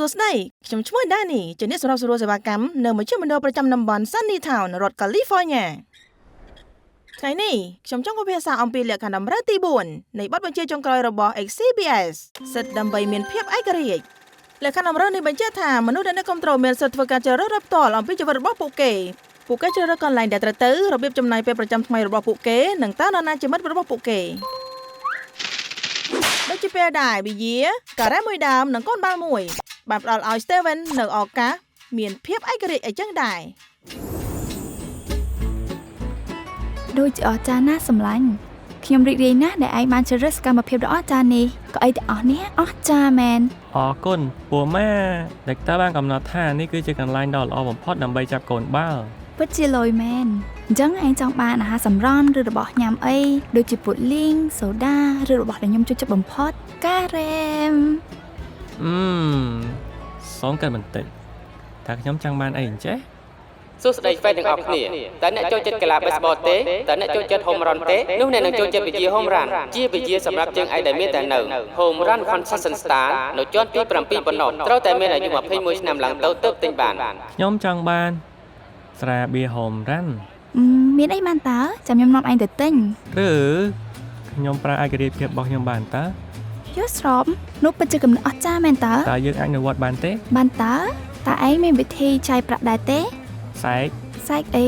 សួស្តីខ្ញុំឈ្មោះដានីជាអ្នកសម្របសម្រួលសេវាកម្មនៅមជ្ឈមណ្ឌលប្រចាំតំបន់ Sunny Town រដ្ឋ California ថ្ងៃនេះខ្ញុំចង់ពិភាក្សាអំពីលក្ខខណ្ឌតម្រូវទី4នៃបទបញ្ជាចុងក្រោយរបស់ XCBS សិទ្ធិដើម្បីមានភាពឯករាជ្យលក្ខខណ្ឌតម្រូវនេះបញ្ជាក់ថាមនុស្សដែលអ្នកគ្រប់គ្រងមានសិទ្ធិធ្វើការជ្រើសរើសដោយផ្ទាល់អំពីជីវិតរបស់ពួកគេជ្រើសរើសកន្លែងដែលត្រូវទៅរបៀបចំណាយពេលប្រចាំថ្ងៃរបស់ពួកគេនិងតើនរណាជាមិត្តរបស់ពួកគេដូចជាពេលដែរវិយាការ៉េមួយដើមនិងកូនបាល់មួយបានផ្ដល់ឲ្យ Steven នៅឱកាសមានភាពឯករាជ្យអីចឹងដែរដូចជាអស្ចារ្យណាស់សម្លាញ់ខ្ញុំរីករាយណាស់ដែលឯងបានជ្រើសរើសកម្មភាពដ៏អស្ចារ្យនេះក៏អីទាំងអស់នេះអស្ចារ្យមែនអរគុណពួកម៉ាដែលតើបានកំណត់ថានេះគឺជាកន្លែងដ៏ល្អបំផុតដើម្បីចាប់កូនបាល់ពិតជាលយមែនអញ្ចឹងឯងចង់បានអាហារសម្រន់ឬរបស់ញ៉ាំអីដូចជាពុតលីងសូដាឬរបស់ដែលខ្ញុំចូលចិត្តបំផុតការ៉េមសងកាន់បន្តិចតើខ្ញុំចង់បានអីអញ្ចេះសួស្តីហ្វេនទាំងអស់គ្នាតើអ្នកចូលចិត្តកីឡាបេសបលទេតើអ្នកចូលចិត្តហូមរ៉ាន់ទេនោះអ្នកនឹងចូលចិត្តវិជាហូមរ៉ាន់ជាវិជាសម្រាប់ជើងឯងដែលមានតែនៅ Home Run Concession Stand នៅជាន់ទី7ប៉ុណ្ណោះត្រូវតែមានអាយុ21ឆ្នាំឡើងទៅទើបទិញបានខ្ញុំចង់បានស្រាបៀរហូមរ៉ាន់មានអីបានតើចាំខ្ញុំនាំឯងទៅទិញឬខ្ញុំប្រើឯករាជ្យភាពរបស់ខ្ញុំបានតើយល់ស្របនោះពិតជាកំណត់អស្ចារ្យមែនតើយើងអាចនៅវត្តបានទេបានតើឯងមានវិធីចាយប្រាក់ដែរទេសែកអី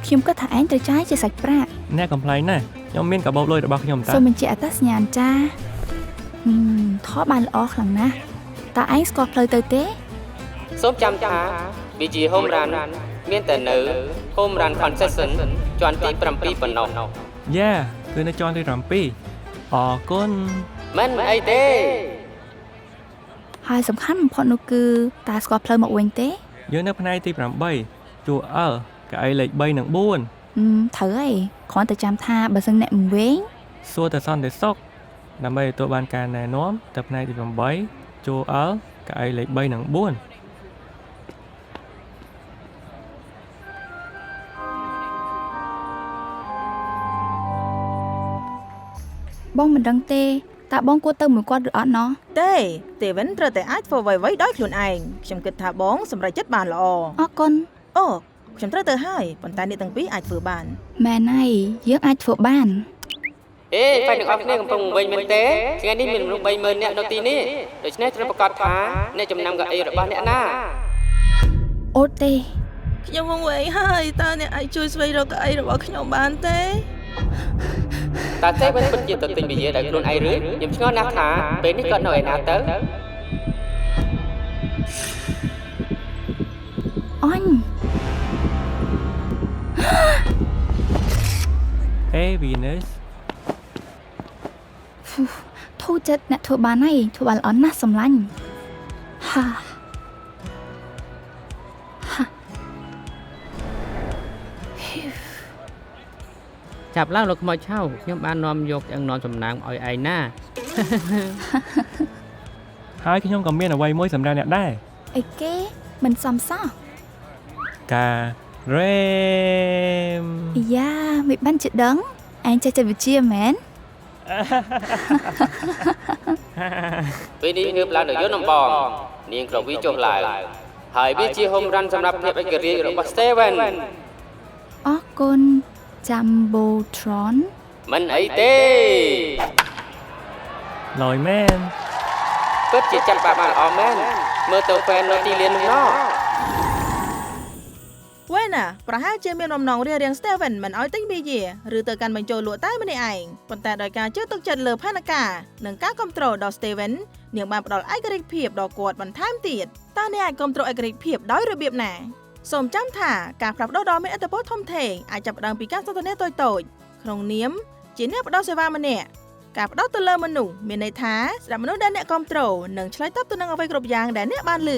ខ្ញុំគិតថាឯងត្រូវចាយជាសាច់ប្រាក់អ្នកកំ pl ែងណាស់ខ្ញុំមានកាបូបលុយរបស់ខ្ញុំតើសូមបញ្ជាក់អត្តសញ្ញាណចាថតបានល្អខ្លាំងណាស់តើឯងស្គាល់ផ្លូវទៅទេសូមចាំថាវិជាហូមរ៉ាន់មានតែនៅ Home Run Concession ជាន់ទី7ប៉ុណ្ណោះយ៉ាគឺនៅជាន់ទី7អរគុណមិនអីទេហើយសំខាន់បំផុតនោះគឺតើស្គាល់ផ្លូវមកវិញទេយើងនៅផ្នែកទី8ជួអលកៅអីលេខ3និង4ត្រូវហើយគ្រាន់តែចាំថាបើសិនអ្នកមិនវិញសួរតែសន្តិសុខដើម្បីទទួលបានការណែនាំទៅផ្នែកទី8ជួអលកៅអីលេខ3និង4បងមិនដឹងទេតើបងគួរទៅមួយគាត់ឬអត់ណោះទេ Steven ត្រូវតែអាចធ្វើអ្វីៗដោយខ្លួនឯងខ្ញុំគិតថាបងសម្រេចចិត្តបានល្អអរគុណអូខ្ញុំត្រូវទៅហើយប៉ុន្តែអ្នកទាំងពីរអាចធ្វើបានមែនហើយយើងអាចធ្វើបានហ្វៃទាំងអស់គ្នាកំពុងវិញមែនទេថ្ងៃនេះមានមនុស្ស 30000 នាក់នៅទីនេះដូច្នេះត្រូវប្រកាសថាអ្នកចំណាំកៅអីរបស់អ្នកណាអូទេខ្ញុំវង្វេងហើយតើអ្នកអាចជួយស្វែងរកកៅអីរបស់ខ្ញុំបានទេតើទេមិនពិតជាទៅទិញវិយាដោយខ្លួនឯងឬខ្ញុំឆ្ងល់ណាស់ថាពេលនេះគាត់នៅឯណាទៅអញVenus ធូរចិត្តអ្នកធ្វើបានហើយធ្វើបានល្អណាស់សម្លាញ់ចាប់ឡើងលោកខ្មោចឆៅខ្ញុំបាននាំយកឆ្អឹងនំសំណាងឲ្យឯងណាហើយខ្ញុំក៏មានអ្វីមួយសម្រាប់អ្នកដែរអីគេមិនសមសោះការ៉េមយ៉ាមិនបានជិះដឹងឯងចេះចិត្តវិជាមែនពេលនេះងើបឡើងទៅយន្តដំបងនាងក្រវីចុះឡើងហើយវាជាហូមរ៉ាន់សម្រាប់ភាពឯករាជ្យរបស់ Steven អរគុណJumbotron មិនអីទេឡយមែនពិតជាចាប់បានល្អមែនមើលទៅហ្វេននៅទីលាននោះណោះវ៉េណាប្រហែលជាមានបំណងរៀង Steven មិនឲ្យទិញវិយាឬទៅកាន់បញ្ចូលលក់តែម្នាក់ឯងប៉ុន្តែដោយការជឿទុកចិត្តលើផែនការនិងការគ្រប់គ្រងដល់ Steven នាងបានផ្ដល់ឯករាជ្យភាពដល់គាត់បន្ថែមទៀតតើអ្នកអាចគ្រប់គ្រងឯករាជ្យភាពដោយរបៀបណាសូមចាំថាការផ្លាស់ប្ដូរដ៏មានឥទ្ធិពលធំធេងអាចចាប់ផ្ដើមពីការសន្ទនាតូចៗក្នុងនាមជាអ្នកផ្ដល់សេវាម្នាក់ការផ្ដោតទៅលើមនុស្សមានន័យថាស្ដាប់មនុស្សដែលអ្នកគ្រប់គ្រងនិងឆ្លើយតបទៅនឹងអ្វីគ្រប់យ៉ាងដែលអ្នកបានឮ